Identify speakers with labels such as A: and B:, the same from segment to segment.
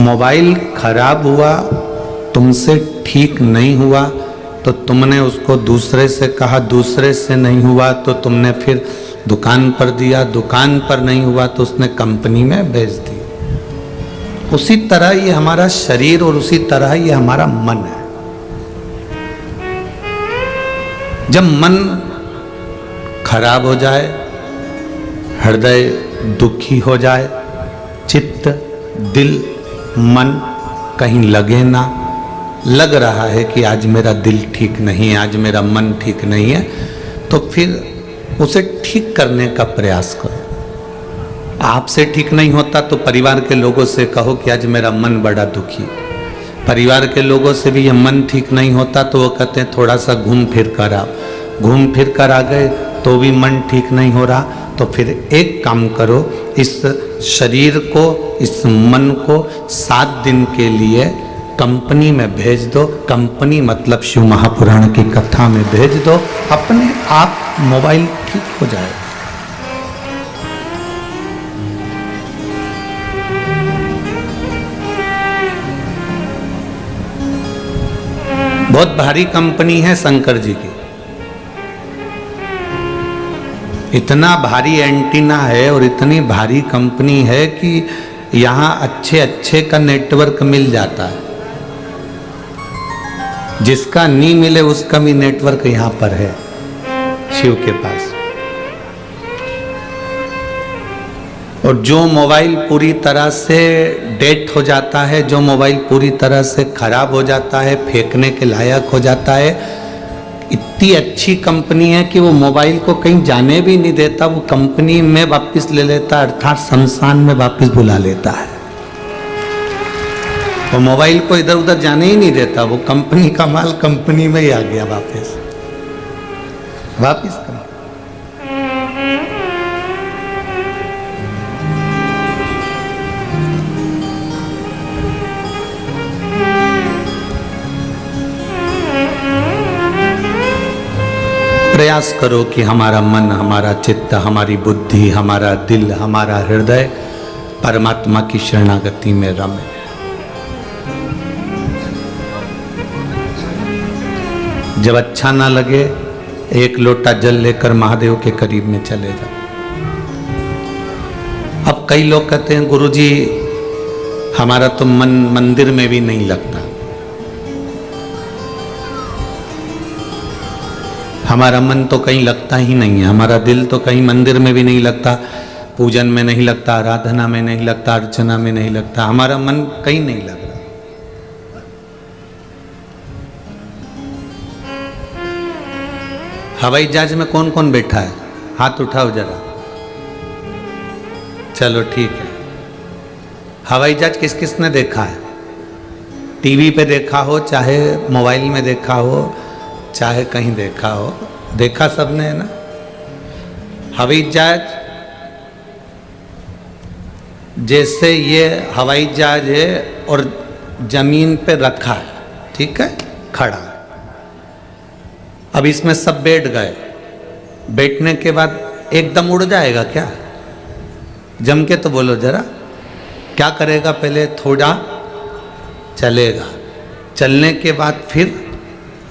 A: Mobile खराब हुआ, तुमसे ठीक नहीं हुआ तो तुमने उसको दूसरे से कहा, दूसरे से नहीं हुआ तो तुमने फिर दुकान पर दिया, दुकान पर नहीं हुआ तो उसने कंपनी में भेज दी। उसी तरह ये हमारा शरीर और उसी तरह ये हमारा मन है। जब मन खराब हो जाए, हृदय दुखी हो जाए, चित्त, दिल, मन कहीं लगे ना, लग रहा है कि आज मेरा दिल ठीक नहीं है, आज मेरा मन ठीक नहीं है, तो फिर उसे ठीक करने का प्रयास करो। आपसे ठीक नहीं होता तो परिवार के लोगों से कहो कि आज मेरा मन बड़ा दुखी। परिवार के लोगों से भी ये मन ठीक नहीं होता तो वो कहते हैं थोड़ा सा घूम फिर कर आओ। घूम फिर कर आ गए तो भी मन ठीक नहीं हो रहा, तो फिर एक काम करो, इस शरीर को, इस मन को 7 दिन के लिए कंपनी में भेज दो। कंपनी मतलब शिव महापुराण की कथा में भेज दो, अपने आप मोबाइल ठीक हो जाएगा। बहुत भारी कंपनी है शंकर जी की, इतना भारी एंटीना है और इतनी भारी कंपनी है कि यहाँ अच्छे अच्छे का नेटवर्क मिल जाता है। जिसका नहीं मिले उसका भी नेटवर्क यहाँ पर है शिव के पास। और जो मोबाइल पूरी तरह से डेड हो जाता है, जो मोबाइल पूरी तरह से खराब हो जाता है, फेंकने के लायक हो जाता है, इतनी अच्छी कंपनी है कि वो मोबाइल को कहीं जाने भी नहीं देता, वो कंपनी में वापस ले लेता, अर्थात शमशान में वापस बुला लेता है। वो मोबाइल को इधर उधर जाने ही नहीं देता, वो कंपनी का माल कंपनी में ही आ गया वापस कर। प्रयास करो कि हमारा मन, हमारा चित्त, हमारी बुद्धि, हमारा दिल, हमारा हृदय परमात्मा की शरणागति में रमे। जब अच्छा ना लगे, एक लोटा जल लेकर महादेव के करीब में चले जाओ। अब कई लोग कहते हैं गुरुजी हमारा तो मन मंदिर में भी नहीं लगता, हमारा मन तो कहीं लगता ही नहीं है, हमारा दिल तो कहीं मंदिर में भी नहीं लगता, पूजन में नहीं लगता, आराधना में नहीं लगता, अर्चना में नहीं लगता, हमारा मन कहीं नहीं लग रहा। हवाई जहाज में कौन कौन बैठा है? हाथ उठाओ जरा। चलो ठीक है। हवाई जहाज किस किस ने देखा है? टीवी पे देखा हो, चाहे मोबाइल में देखा हो, चाहे कहीं देखा हो, देखा सबने है ना। हवाई जहाज जैसे ये हवाई जहाज है और जमीन पे रखा है, ठीक है, खड़ा। अब इसमें सब बैठ गए, बैठने के बाद एकदम उड़ जाएगा क्या? जम के तो बोलो जरा, क्या करेगा? पहले थोड़ा चलेगा, चलने के बाद फिर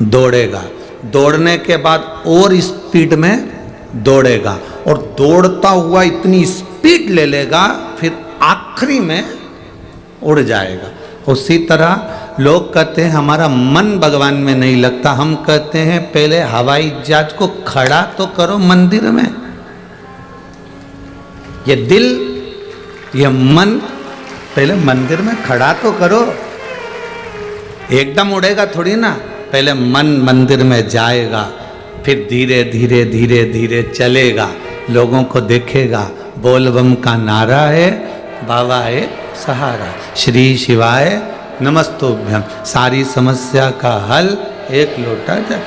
A: दौड़ेगा, दौड़ने के बाद और स्पीड में दौड़ेगा, और दौड़ता हुआ इतनी स्पीड ले लेगा, फिर आखिरी में उड़ जाएगा। उसी तरह लोग कहते हैं हमारा मन भगवान में नहीं लगता, हम कहते हैं पहले हवाई जहाज को खड़ा तो करो मंदिर में। ये दिल, ये मन पहले मंदिर में खड़ा तो करो, एकदम उड़ेगा थोड़ी ना। पहले मन मंदिर में जाएगा, फिर धीरे धीरे धीरे धीरे चलेगा, लोगों को देखेगा, बोलबम का नारा है, बाबा है सहारा, श्री शिवाय नमस्तुभ्यम, सारी समस्या का हल एक लोटा जल।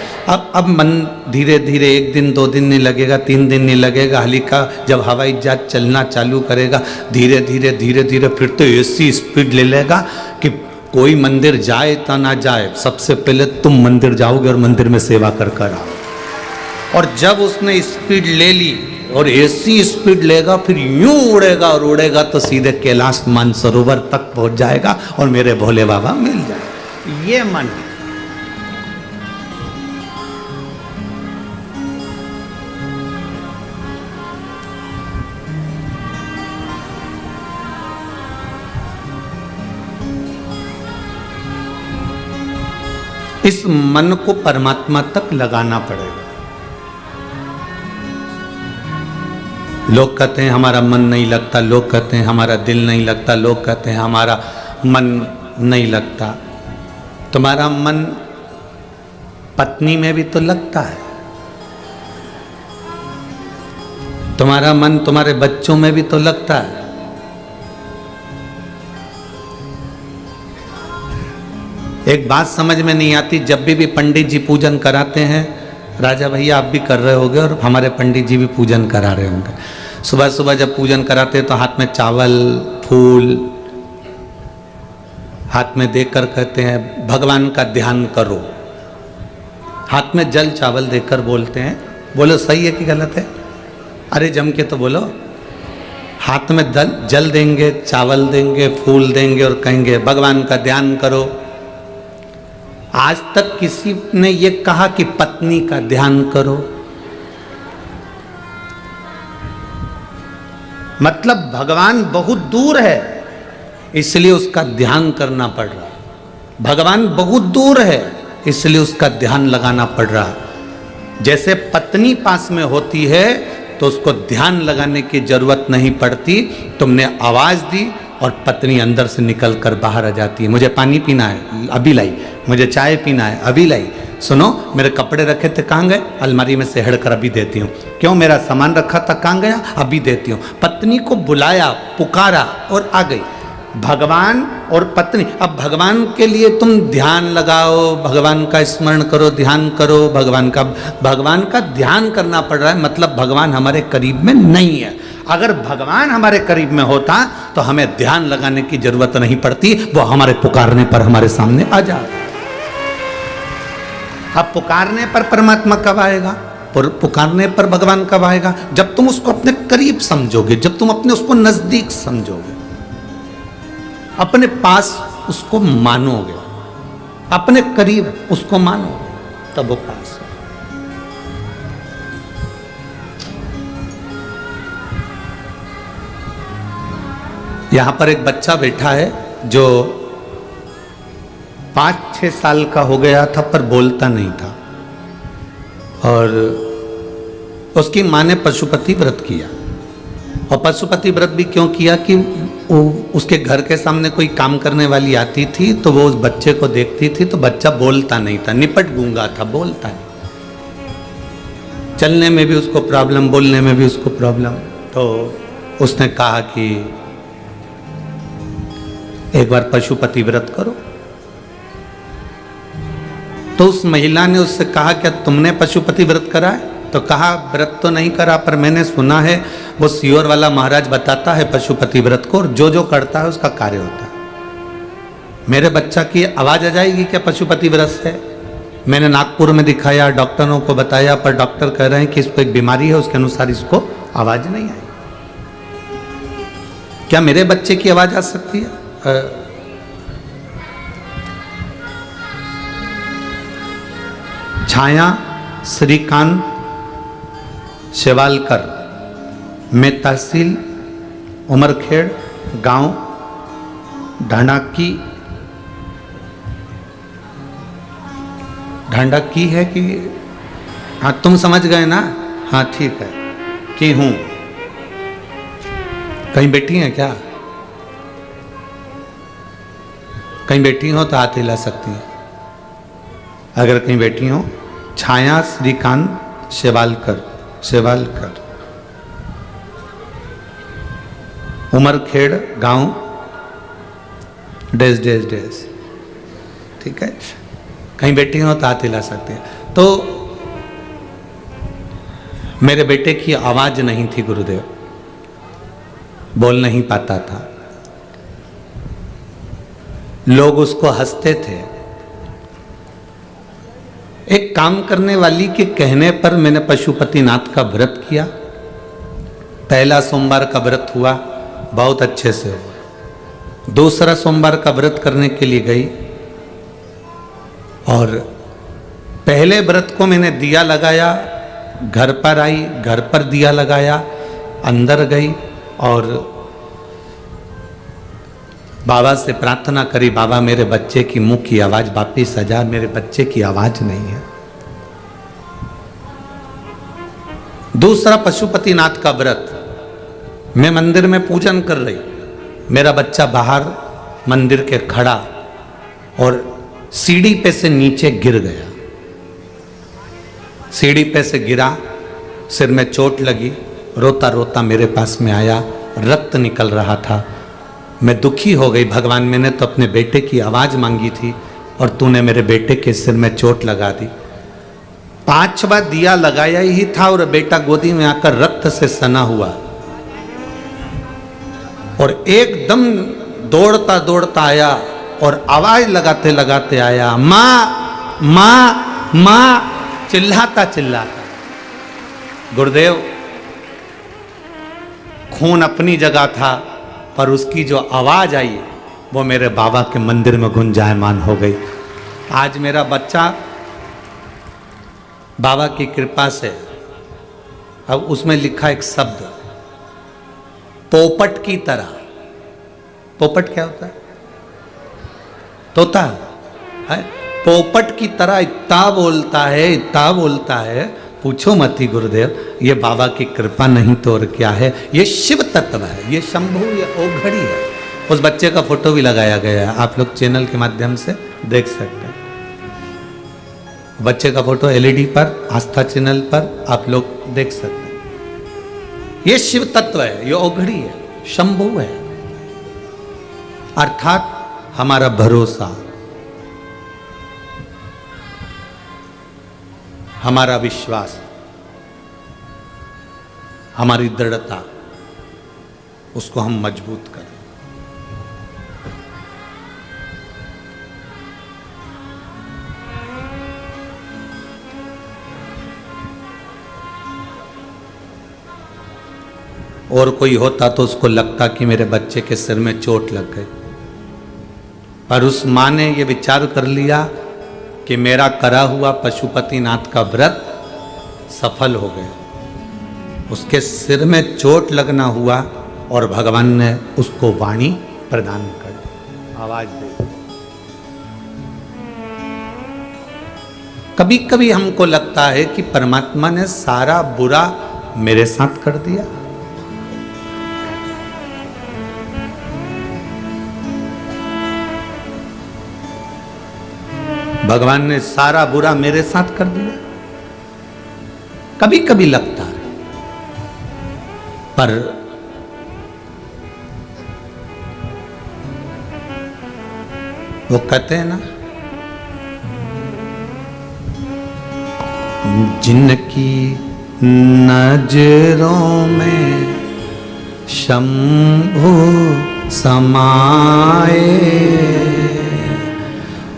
A: अब मन धीरे धीरे, 1 दिन 2 दिन नहीं लगेगा, 3 दिन नहीं लगेगा, हल्का जब हवाई जहाज चलना चालू करेगा, धीरे धीरे धीरे धीरे फिर तो ऐसी स्पीड ले लेगा कि कोई मंदिर जाए तो ना जाए, सबसे पहले तुम मंदिर जाओगे और मंदिर में सेवा कर कर आओ। और जब उसने स्पीड ले ली और ऐसी स्पीड लेगा, फिर यूं उड़ेगा और उड़ेगा तो सीधे कैलाश मानसरोवर तक पहुंच जाएगा और मेरे भोले बाबा मिल जाए। ये मन है। इस मन को परमात्मा तक लगाना पड़ेगा। लोग कहते हैं हमारा मन नहीं लगता, लोग कहते हैं हमारा दिल नहीं लगता, लोग कहते हैं हमारा मन नहीं लगता। तुम्हारा मन पत्नी में भी तो लगता है, तुम्हारा मन तुम्हारे बच्चों में भी तो लगता है। एक बात समझ में नहीं आती, जब भी पंडित जी पूजन कराते हैं, राजा भैया आप भी कर रहे होंगे और हमारे पंडित जी भी पूजन करा रहे होंगे, सुबह सुबह जब पूजन कराते हैं तो हाथ में चावल फूल हाथ में देकर कहते हैं भगवान का ध्यान करो। हाथ में जल चावल देकर बोलते हैं, बोलो सही है कि गलत है? अरे जम के तो बोलो। हाथ में जल देंगे, चावल देंगे, फूल देंगे और कहेंगे भगवान का ध्यान करो। आज तक किसी ने ये कहा कि पत्नी का ध्यान करो? मतलब भगवान बहुत दूर है इसलिए उसका ध्यान करना पड़ रहा है। भगवान बहुत दूर है इसलिए उसका ध्यान लगाना पड़ रहा है। जैसे पत्नी पास में होती है तो उसको ध्यान लगाने की जरूरत नहीं पड़ती। तुमने आवाज दी और पत्नी अंदर से निकल कर बाहर आ जाती है। मुझे पानी पीना है, अभी लाई। मुझे चाय पीना है, अभी लाई। सुनो मेरे कपड़े रखे थे कहाँ गए? अलमारी में से हेड़ कर अभी देती हूँ। क्यों? मेरा सामान रखा था कहाँ गया? अभी देती हूँ। पत्नी को बुलाया, पुकारा और आ गई। भगवान और पत्नी, अब भगवान के लिए तुम ध्यान लगाओ, भगवान का स्मरण करो, ध्यान करो, भगवान का ध्यान करना पड़ रहा है। मतलब भगवान हमारे करीब में नहीं है। अगर भगवान हमारे करीब में होता तो हमें ध्यान लगाने की जरूरत नहीं पड़ती, वो हमारे पुकारने पर हमारे सामने आ जाता। अब पुकारने पर परमात्मा कब आएगा? और पुकारने पर भगवान कब आएगा? जब तुम उसको अपने करीब समझोगे, जब तुम अपने उसको नजदीक समझोगे, अपने पास उसको मानोगे, अपने करीब उसको मानोगे, तब वो पास है। यहां पर एक बच्चा बैठा है जो 5-6 साल का हो गया था पर बोलता नहीं था, और उसकी माँ ने पशुपति व्रत किया। और पशुपति व्रत भी क्यों किया कि उसके घर के सामने कोई काम करने वाली आती थी तो वो उस बच्चे को देखती थी तो बच्चा बोलता नहीं था, निपट गूंगा था, बोलता नहीं, चलने में भी उसको प्रॉब्लम, बोलने में भी उसको प्रॉब्लम। तो उसने कहा कि एक बार पशुपति व्रत करो। तो उस महिला ने उससे कहा क्या तुमने पशुपति व्रत करा है? तो कहा व्रत तो नहीं करा, पर मैंने सुना है वो सियोर वाला महाराज बताता है पशुपति व्रत को, और जो जो करता है उसका कार्य होता है। मेरे बच्चा की आवाज आ जाएगी क्या पशुपति व्रत से? मैंने नागपुर में दिखाया, डॉक्टरों को बताया, पर डॉक्टर कह रहे हैं कि इसको एक बीमारी है, उसके अनुसार इसको आवाज नहीं आई। क्या मेरे बच्चे की आवाज आ सकती है? छाया श्रीकांत शेवालकर, मैं तहसील उमरखेड़, गांव ढांडाकी है कि हाँ तुम समझ गए ना? हाँ ठीक है कि हूं। कहीं बैठी हैं क्या? कहीं बैठी हो तो हाथ हिला सकती हैं। अगर कहीं बैठी हो, छाया श्रीकांत शेवालकर, उमरखेड़ गांव डैश डैश डैश, ठीक है। कहीं बैठी हो तो हाथ हिला सकते हैं। तो मेरे बेटे की आवाज नहीं थी गुरुदेव, बोल नहीं पाता था, लोग उसको हंसते थे। एक काम करने वाली के कहने पर मैंने पशुपतिनाथ का व्रत किया पहला सोमवार का व्रत हुआ, बहुत अच्छे से हुआ। दूसरा सोमवार का व्रत करने के लिए गई और पहले व्रत को मैंने दिया लगाया, घर पर आई, घर पर दिया लगाया, अंदर गई और बाबा से प्रार्थना करी, बाबा मेरे बच्चे की मुंह की आवाज वापिस आ जा, मेरे बच्चे की आवाज नहीं है। दूसरा पशुपतिनाथ का व्रत, मैं मंदिर में पूजन कर रही, मेरा बच्चा बाहर मंदिर के खड़ा और सीढ़ी पे से नीचे गिर गया। सीढ़ी पे से गिरा, सिर में चोट लगी, रोता रोता मेरे पास में आया, रक्त निकल रहा था। मैं दुखी हो गई, भगवान मैंने तो अपने बेटे की आवाज मांगी थी और तूने मेरे बेटे के सिर में चोट लगा दी। 5वां दिया लगाया ही था और बेटा गोदी में आकर रक्त से सना हुआ और एकदम दौड़ता दौड़ता आया और आवाज लगाते लगाते आया, माँ माँ माँ, चिल्लाता चिल्लाता। गुरुदेव, खून अपनी जगह था पर उसकी जो आवाज आई वो मेरे बाबा के मंदिर में गुंजायमान हो गई। आज मेरा बच्चा बाबा की कृपा से, अब उसमें लिखा एक शब्द, पोपट की तरह। पोपट क्या होता है? तोता है। पोपट की तरह इतना बोलता है, इतना बोलता है, पूछो मत ही गुरुदेव, ये बाबा की कृपा नहीं तो और क्या है। ये शिव तत्व है, ये शंभु, ये ओघड़ी है। उस बच्चे का फोटो भी लगाया गया है, आप लोग चैनल के माध्यम से देख सकते हैं। बच्चे का फोटो एलईडी पर, आस्था चैनल पर आप लोग देख सकते हैं। ये शिव तत्व है, ये ओघड़ी है, शंभु है, अर्थात हमारा भरोसा, हमारा विश्वास, हमारी दृढ़ता, उसको हम मजबूत करें। और कोई होता तो उसको लगता कि मेरे बच्चे के सिर में चोट लग गई, पर उस मां ने यह विचार कर लिया कि मेरा करा हुआ पशुपतिनाथ का व्रत सफल हो गया। उसके सिर में चोट लगना हुआ और भगवान ने उसको वाणी प्रदान कर दी, आवाज दे। कभी कभी हमको लगता है कि परमात्मा ने सारा बुरा मेरे साथ कर दिया। भगवान ने सारा बुरा मेरे साथ कर दिया, कभी कभी लगता है। पर वो कहते हैं ना, जिनकी नजरों में शंभु समाए,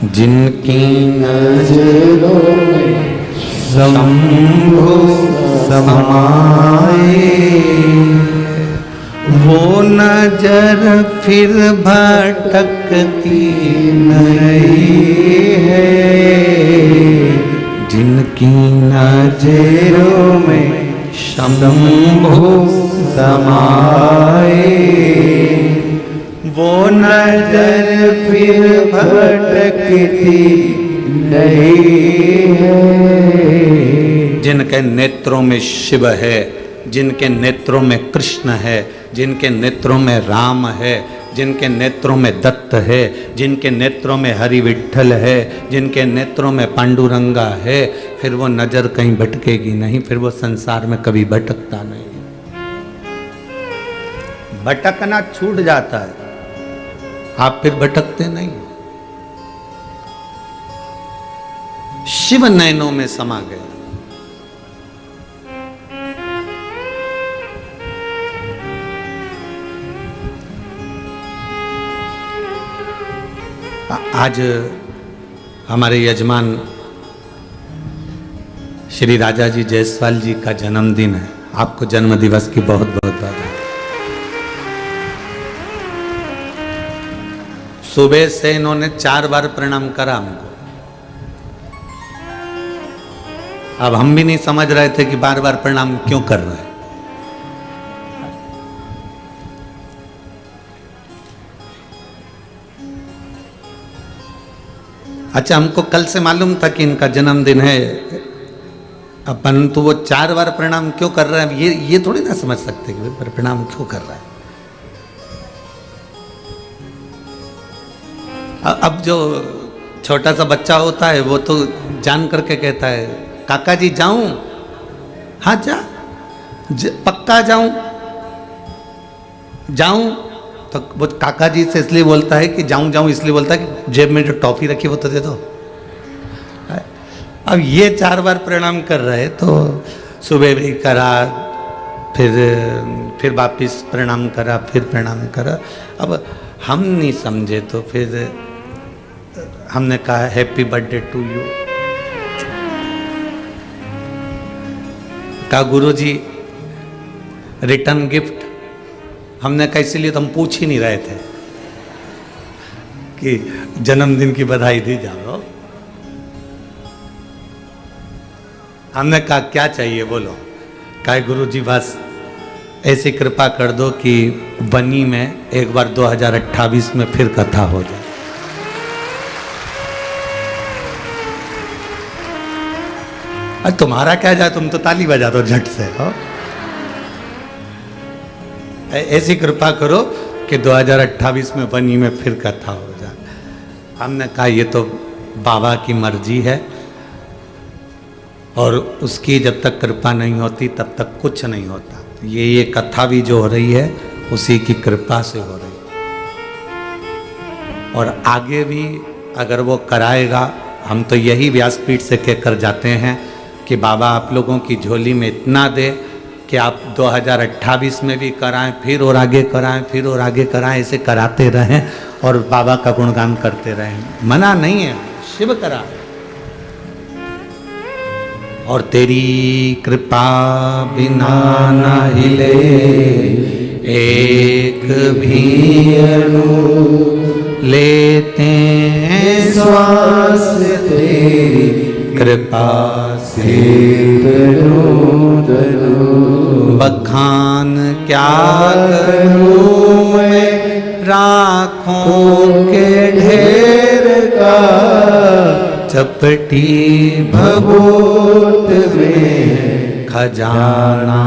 A: जिनकी नजरों में शंभु समाए, वो नजर फिर भटकती नहीं है। जिनकी नजरों में शंभु समाए, वो नजर फिर भटकती नहीं है। जिनके नेत्रों में शिव है, जिनके नेत्रों में कृष्ण है, जिनके नेत्रों में राम है, जिनके नेत्रों में दत्त है, जिनके नेत्रों में हरि विठ्ठल है, जिनके नेत्रों में पांडुरंगा है, फिर वो नजर कहीं भटकेगी नहीं, फिर वो संसार में कभी भटकता नहीं। भटकना छूट जाता है, आप फिर भटकते नहीं। शिव नयनों में समा गए। आज हमारे यजमान श्री राजा जी जायसवाल जी का जन्मदिन है। आपको जन्म दिवस की बहुत बहुत बधाई। सुबह से इन्होंने 4 बार प्रणाम करा हमको। अब हम भी नहीं समझ रहे थे कि बार बार प्रणाम क्यों कर रहे हैं। अच्छा, हमको कल से मालूम था कि इनका जन्मदिन है, परंतु वो 4 बार प्रणाम क्यों कर रहे हैं ये थोड़ी ना समझ सकते कि भाई प्रणाम क्यों कर रहा है। अब जो छोटा सा बच्चा होता है वो तो जान करके कहता है काका जी जाऊं, हाँ जा, पक्का जाऊं जाऊं, तो वो काका जी से इसलिए बोलता है कि जाऊं जाऊं, इसलिए बोलता है कि जेब में जो टॉफी रखी वो तो दे दो। अब ये 4 बार प्रणाम कर रहे, तो सुबह भी करा, फिर वापिस प्रणाम करा, फिर प्रणाम करा। अब हम नहीं समझे तो फिर हमने कहा हैप्पी बर्थडे टू यू। कहा गुरुजी रिटर्न गिफ्ट, हमने कहा इसीलिए तो हम पूछ ही नहीं रहे थे कि जन्मदिन की बधाई दी जाओ। हमने कहा क्या चाहिए बोलो। कहा गुरुजी बस ऐसी कृपा कर दो कि बनी में एक बार 2028 में फिर कथा हो जाए। तुम्हारा क्या जाए, तुम तो ताली बजा दो झट से। हो ऐसी कृपा करो कि 2028 में बनी में फिर कथा हो जाए। हमने कहा ये तो बाबा की मर्जी है, और उसकी जब तक कृपा नहीं होती तब तक कुछ नहीं होता। ये कथा भी जो हो रही है उसी की कृपा से हो रही है, और आगे भी अगर वो कराएगा, हम तो यही व्यासपीठ से कहकर जाते हैं कि बाबा आप लोगों की झोली में इतना दे कि आप 2028 में भी कराएं, फिर और आगे कराएं, फिर और आगे कराएं, ऐसे कराते रहें और बाबा का गुणगान करते रहें। मना नहीं है, शिव करा। और तेरी कृपा बिना न हिले एक भी अणु, लेते हैं श्वास तेरी कृपा से बखान क्या करूं मैं राखों के ढेर का, चपटी भभूत में खजाना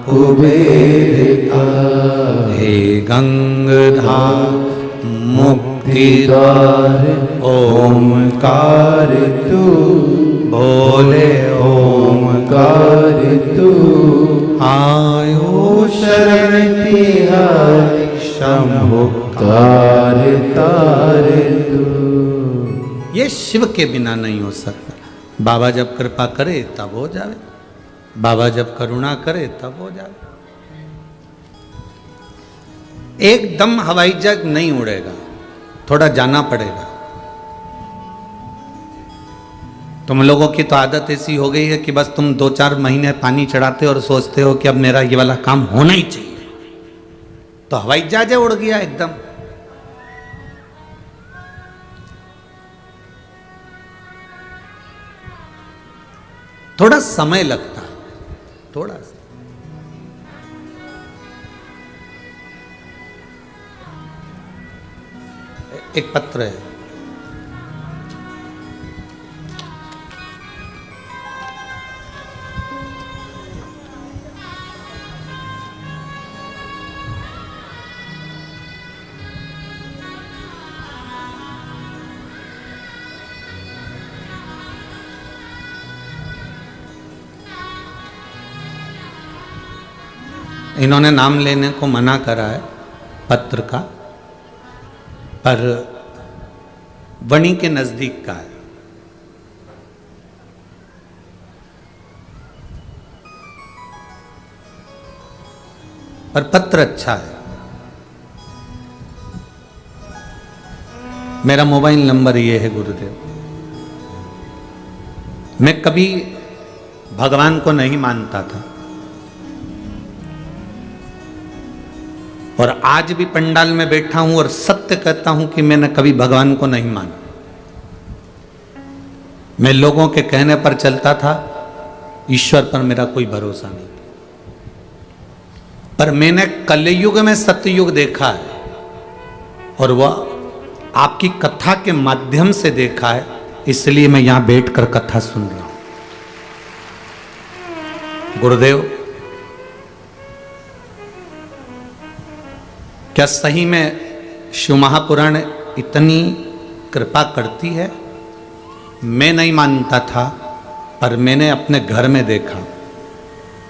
A: कुबेर का। हे गंगाधार मुक्ति द्वार ओमकार तू, बोले ओमकार तू। आयो शरण तिहारी शंभो तार तार तू। ये शिव के बिना नहीं हो सकता। बाबा जब कृपा करे तब हो जावे, बाबा जब करुणा करे तब हो जावे। एकदम हवाई जहाज नहीं उड़ेगा, थोड़ा जाना पड़ेगा। तुम लोगों की तो आदत ऐसी हो गई है कि बस तुम 2-4 महीने पानी चढ़ाते हो और सोचते हो कि अब मेरा ये वाला काम होना ही चाहिए, तो हवाई जहाज उड़ गया एकदम। थोड़ा समय लगता है, थोड़ा सा। एक पत्र है, इन्होंने नाम लेने को मना करा है पत्र का, पर वणी के नजदीक का है। पर पत्र अच्छा है। मेरा मोबाइल नंबर ये है गुरुदेव। मैं कभी भगवान को नहीं मानता था, और आज भी पंडाल में बैठा हूं और सत्य कहता हूं कि मैंने कभी भगवान को नहीं माना। मैं लोगों के कहने पर चलता था, ईश्वर पर मेरा कोई भरोसा नहीं। पर मैंने कलयुग में सत्ययुग देखा है और वह आपकी कथा के माध्यम से देखा है, इसलिए मैं यहां बैठकर कथा सुन रहा हूं। गुरुदेव, क्या सही में शिव महापुराण इतनी कृपा करती है? मैं नहीं मानता था, पर मैंने अपने घर में देखा।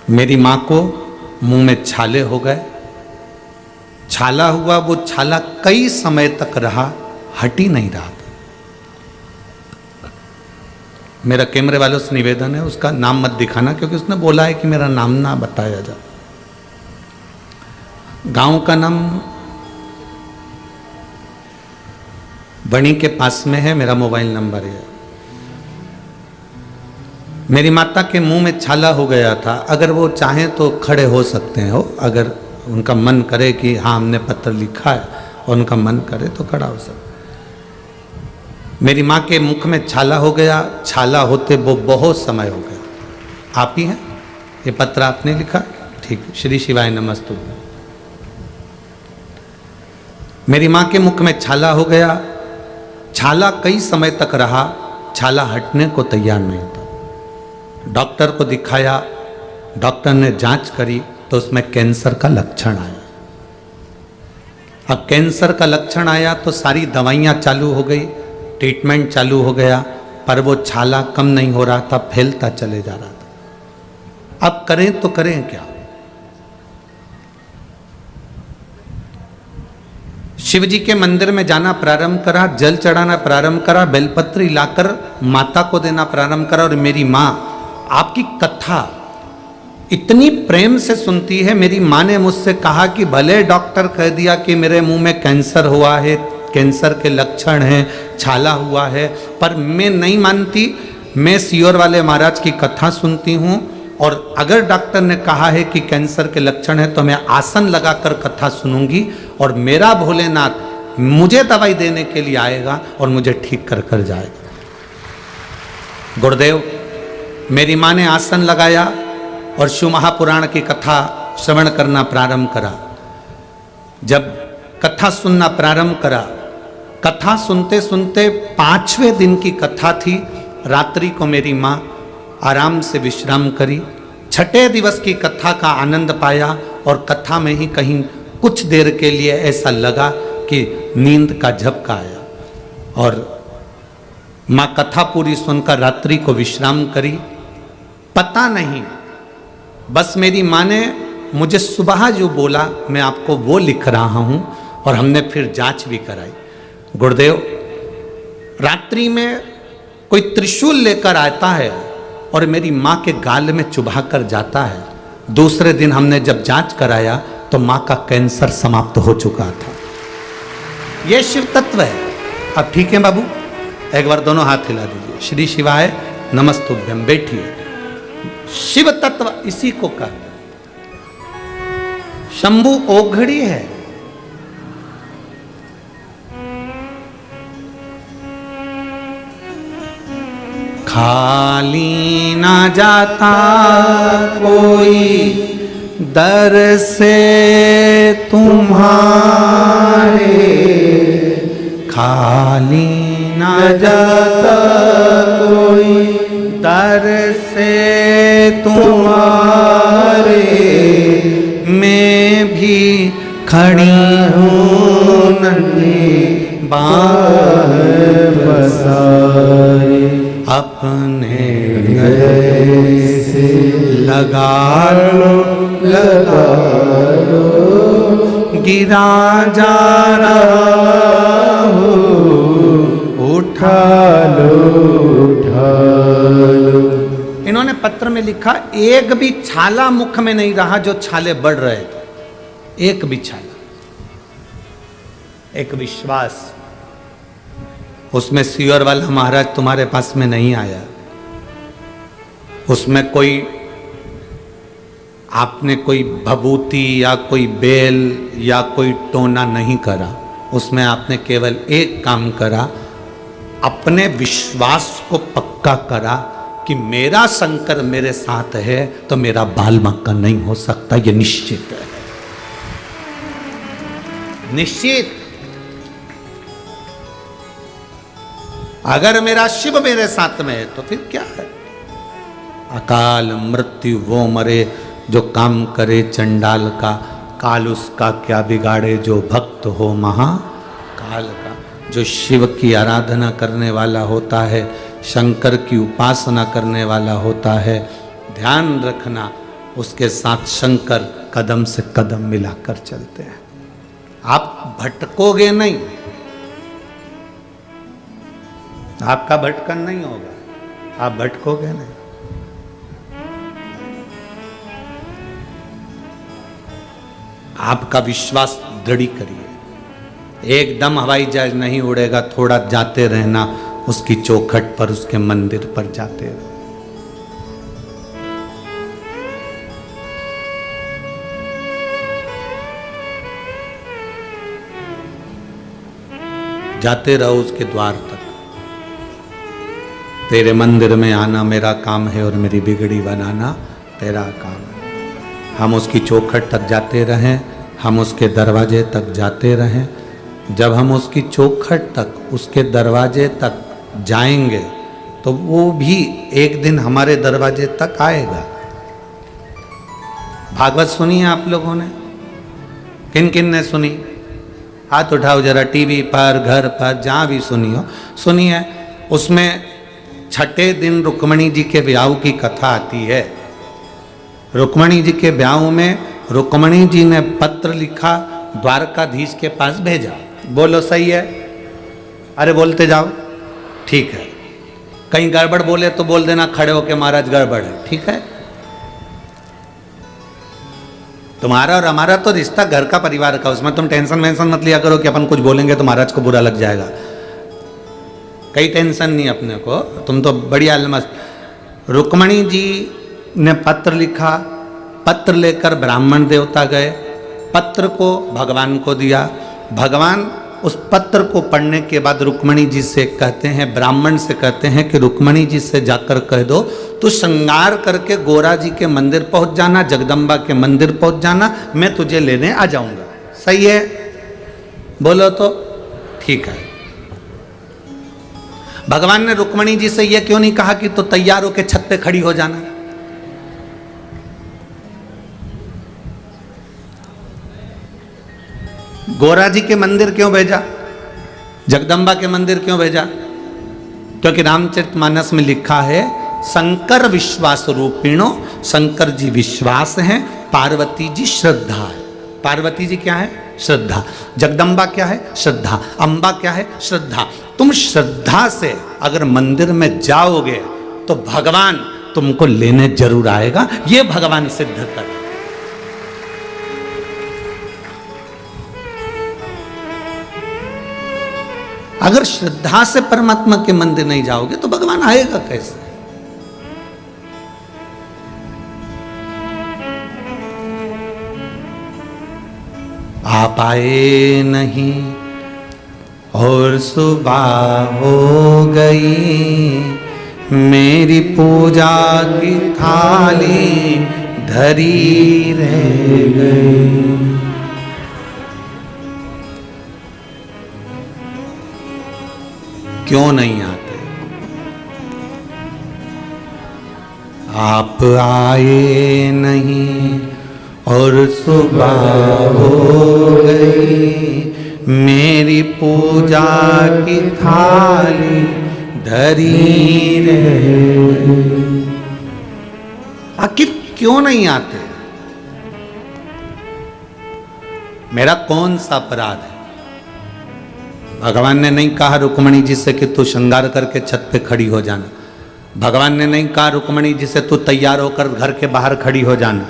A: मेरी मां को मुंह में छाले हो गए, छाला हुआ, वो छाला कई समय तक रहा, हट ही नहीं रहा था। मेरा कैमरे वालों से निवेदन है, उसका नाम मत दिखाना, क्योंकि उसने बोला है कि मेरा नाम ना बताया जाए। गांव का नाम बणी के पास में है, मेरा मोबाइल नंबर है। मेरी माता के मुंह में छाला हो गया था। अगर वो चाहें तो खड़े हो सकते हैं, अगर उनका मन करे कि हाँ हमने पत्र लिखा है और उनका मन करे तो खड़ा हो सकते। मेरी माँ के मुख में छाला हो गया, छाला होते वो बहुत समय हो गया। आप ही हैं? ये पत्र आपने लिखा? ठीक, श्री शिवाय नमस्तुभ्यं। मेरी माँ के मुख में छाला हो गया, छाला कई समय तक रहा, छाला हटने को तैयार नहीं था। डॉक्टर को दिखाया, डॉक्टर ने जांच करी तो उसमें कैंसर का लक्षण आया। अब कैंसर का लक्षण आया तो सारी दवाइयाँ चालू हो गई, ट्रीटमेंट चालू हो गया, पर वो छाला कम नहीं हो रहा था, फैलता चले जा रहा था। अब करें तो करें क्या? शिव जी के मंदिर में जाना प्रारंभ करा, जल चढ़ाना प्रारंभ करा, बेलपत्र लाकर माता को देना प्रारंभ करा। और मेरी माँ आपकी कथा इतनी प्रेम से सुनती है। मेरी माँ ने मुझसे कहा कि भले डॉक्टर कह दिया कि मेरे मुंह में कैंसर हुआ है, कैंसर के लक्षण हैं, छाला हुआ है, पर मैं नहीं मानती। मैं सियोर वाले महाराज की कथा सुनती हूँ, और अगर डॉक्टर ने कहा है कि कैंसर के लक्षण है तो मैं आसन लगाकर कथा सुनूंगी, और मेरा भोलेनाथ मुझे दवाई देने के लिए आएगा और मुझे ठीक कर कर जाएगा। गुरुदेव, मेरी माँ ने आसन लगाया और शिव महापुराण की कथा श्रवण करना प्रारंभ करा। जब कथा सुनना प्रारंभ करा, कथा सुनते सुनते 5वें दिन की कथा थी। रात्रि को मेरी माँ आराम से विश्राम करी, 6ठे दिवस की कथा का आनंद पाया, और कथा में ही कहीं कुछ देर के लिए ऐसा लगा कि नींद का झपका आया, और माँ कथा पूरी सुनकर रात्रि को विश्राम करी। पता नहीं, बस मेरी माँ ने मुझे सुबह जो बोला मैं आपको वो लिख रहा हूँ, और हमने फिर जांच भी कराई। गुरुदेव, रात्रि में कोई त्रिशूल लेकर आता है और मेरी माँ के गाल में चुभा कर जाता है। दूसरे दिन हमने जब जांच कराया तो माँ का कैंसर समाप्त हो चुका था। यह शिव तत्व है। अब ठीक है बाबू, एक बार दोनों हाथ हिला दीजिए। श्री शिवाय नमस्तुभ्यं। बैठिए। शिव तत्व इसी को कहते हैं। शंभु ओघड़ी है, खाली ना जाता कोई दर से तुम्हारे, खाली ना जाता कोई दर से तुम्हारे, मैं भी खड़ी हूँ नन्ही बाह बसाए, अपने गले से लगा लो गिरा जा रहा हो, उठा लो। इन्होंने पत्र में लिखा, एक भी छाला मुख में नहीं रहा जो छाले बढ़ रहे थे, एक भी छाला। एक विश्वास, उसमें सियोर वाला महाराज तुम्हारे पास में नहीं आया, उसमें कोई आपने कोई भभूति या कोई बेल या कोई टोना नहीं करा, उसमें आपने केवल एक काम करा, अपने विश्वास को पक्का करा कि मेरा शंकर मेरे साथ है तो मेरा बाल मक्का नहीं हो सकता, यह निश्चित है, निश्चित। अगर मेरा शिव मेरे साथ में है तो फिर क्या है? अकाल मृत्यु वो मरे जो काम करे चंडाल का, काल उसका क्या बिगाड़े जो भक्त हो महाकाल का। जो शिव की आराधना करने वाला होता है, शंकर की उपासना करने वाला होता है, ध्यान रखना उसके साथ शंकर कदम से कदम मिलाकर चलते हैं। आप भटकोगे नहीं, आपका भटकन नहीं होगा, आप भटकोगे नहीं। आपका विश्वास दृढ़ करिए, एकदम हवाई जहाज नहीं उड़ेगा, थोड़ा जाते रहना, उसकी चौखट पर, उसके मंदिर पर जाते रहो। जाते रहो उसके द्वार तक। तेरे मंदिर में आना मेरा काम है और मेरी बिगड़ी बनाना तेरा काम है। हम उसकी चौखट तक जाते रहें, हम उसके दरवाजे तक जाते रहें। जब हम उसकी चौखट तक, उसके दरवाजे तक जाएंगे तो वो भी एक दिन हमारे दरवाजे तक आएगा। भागवत सुनी है आप लोगों ने? किन किन ने सुनी? हाथ उठाओ जरा। टीवी पर, घर पर, जहाँ भी सुनी हो, सुनी है। उसमें छठे दिन रुक्मणी जी के ब्याह की कथा आती है। रुक्मणी जी के ब्याह में रुक्मणी जी ने पत्र लिखा, द्वारकाधीश के पास भेजा। बोलो सही है? अरे बोलते जाओ, ठीक है। कहीं गड़बड़ बोले तो बोल देना खड़े होके, महाराज गड़बड़ है, ठीक है? तुम्हारा और हमारा तो रिश्ता घर का, परिवार का, उसमें तुम टेंशन वेंशन मत लिया करो कि अपन कुछ बोलेंगे तो महाराज को बुरा लग जाएगा। कई टेंशन नहीं अपने को, तुम तो बढ़िया मस्त। रुक्मणी जी ने पत्र लिखा, पत्र लेकर ब्राह्मण देवता गए, पत्र को भगवान को दिया। भगवान उस पत्र को पढ़ने के बाद रुक्मणी जी से कहते हैं, ब्राह्मण से कहते हैं कि रुक्मणी जी से जाकर कह दो तू श्रृंगार करके गोरा जी के मंदिर पहुंच जाना, जगदम्बा के मंदिर पहुंच जाना, मैं तुझे लेने आ जाऊंगा। सही है? बोलो तो ठीक है। भगवान ने रुक्मणी जी से यह क्यों नहीं कहा कि तो तैयार होके छत पे खड़ी हो जाना? गोरा जी के मंदिर क्यों भेजा? जगदम्बा के मंदिर क्यों भेजा? क्योंकि रामचरितमानस में लिखा है, शंकर विश्वास रूपिणो, शंकर जी विश्वास हैं, पार्वती जी श्रद्धा है। पार्वती जी क्या है? श्रद्धा। जगदम्बा क्या है? श्रद्धा। अम्बा क्या है? श्रद्धा। तुम श्रद्धा से अगर मंदिर में जाओगे तो भगवान तुमको लेने जरूर आएगा, ये भगवान सिद्ध कर। अगर श्रद्धा से परमात्मा के मंदिर नहीं जाओगे तो भगवान आएगा कैसे? आप आए नहीं और सुबह हो गई, मेरी पूजा की थाली धरी रह गई। क्यों नहीं आते? आप आए नहीं और सुबह हो गई, मेरी पूजा की थाली धरी रह गई। आखिर क्यों नहीं आते? मेरा कौन सा अपराध है? भगवान ने नहीं कहा रुक्मणी जी से कि तू श्रृंगार करके छत पे खड़ी हो जाना। भगवान ने नहीं कहा रुक्मणी जी से तू तैयार होकर घर के बाहर खड़ी हो जाना।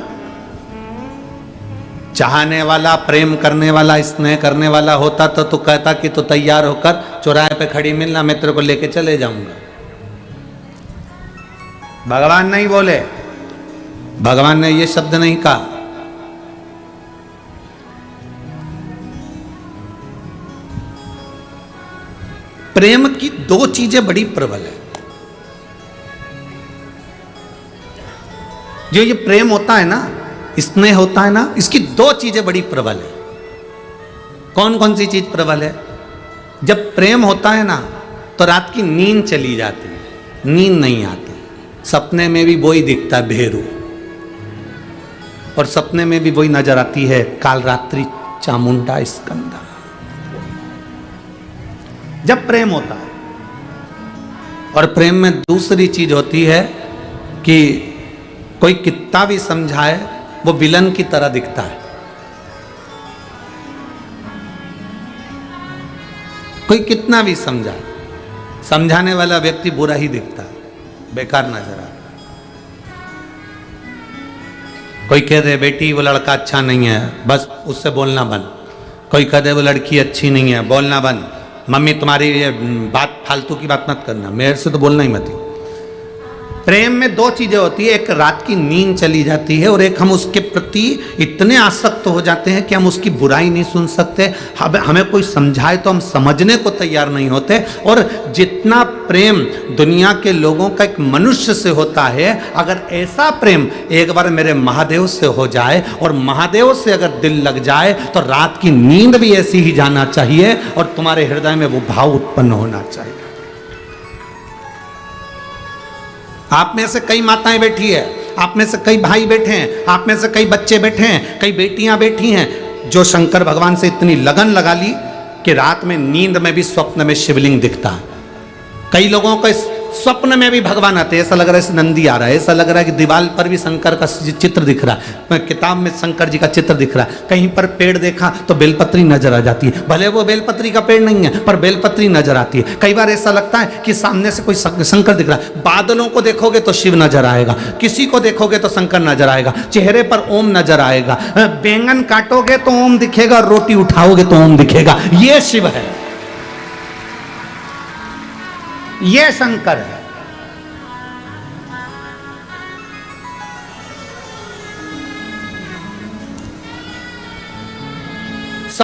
A: चाहने वाला, प्रेम करने वाला, स्नेह करने वाला होता तो तू कहता कि तू तैयार होकर चौराहे पे खड़ी मिलना, मैं तेरे को लेके चले जाऊंगा। भगवान नहीं बोले। भगवान ने ये शब्द नहीं कहा। प्रेम की दो चीजें बड़ी प्रबल है। जो ये प्रेम होता है ना, स्नेह होता है ना, इसकी दो चीजें बड़ी प्रबल है। कौन कौन सी चीज प्रबल है? जब प्रेम होता है ना तो रात की नींद चली जाती है, नींद नहीं आती। सपने में भी वही दिखता है भेरू, और सपने में भी वही नजर आती है काल रात्रि चामुंडा स्कंदा। जब प्रेम होता है। और प्रेम में दूसरी चीज होती है कि कोई कितना भी समझाए वो विलन की तरह दिखता है। कोई कितना भी समझाए, समझाने वाला व्यक्ति बुरा ही दिखता है, बेकार नजर आता है। कोई कह दे बेटी वो लड़का अच्छा नहीं है, बस उससे बोलना बंद। कोई कह दे वो लड़की अच्छी नहीं है, बोलना बंद। मम्मी तुम्हारी ये बात फालतू की बात मत करना, मेरे से तो बोलना ही मत। प्रेम में दो चीजें होती है, एक रात की नींद चली जाती है, और एक हम उसके प्रति इतने आसक्त हो जाते हैं कि हम उसकी बुराई नहीं सुन सकते। हमें कोई समझाए तो हम समझने को तैयार नहीं होते। और जितना प्रेम दुनिया के लोगों का एक मनुष्य से होता है, अगर ऐसा प्रेम एक बार मेरे महादेव से हो जाए और महादेव से अगर दिल लग जाए तो रात की नींद भी ऐसी ही जाना चाहिए और तुम्हारे हृदय में वो भाव उत्पन्न होना चाहिए। आप में से कई माताएं बैठी है, आप में से कई भाई बैठे हैं, आप में से कई बच्चे बैठे हैं, कई बेटियां बैठी हैं, जो शंकर भगवान से इतनी लगन लगा ली कि रात में नींद में भी स्वप्न में शिवलिंग दिखता है। कई लोगों को स्वप्न में भी भगवान आते हैं, ऐसा लग रहा है जैसे नंदी आ रहा है, ऐसा लग रहा है कि दीवार पर भी शंकर का चित्र दिख रहा है, किताब में शंकर जी का चित्र दिख रहा है। कहीं पर पेड़ देखा तो बेलपत्री नजर आ जाती है, भले वो बेलपत्री का पेड़ नहीं है पर बेलपत्री नजर आती है। कई बार ऐसा लगता है कि सामने से कोई शंकर दिख रहा है। बादलों को देखोगे तो शिव नजर आएगा, किसी को देखोगे तो शंकर नजर आएगा, चेहरे पर ओम नजर आएगा, बैंगन काटोगे तो ओम दिखेगा, रोटी उठाओगे तो ओम दिखेगा। ये शिव है, ये शंकर है।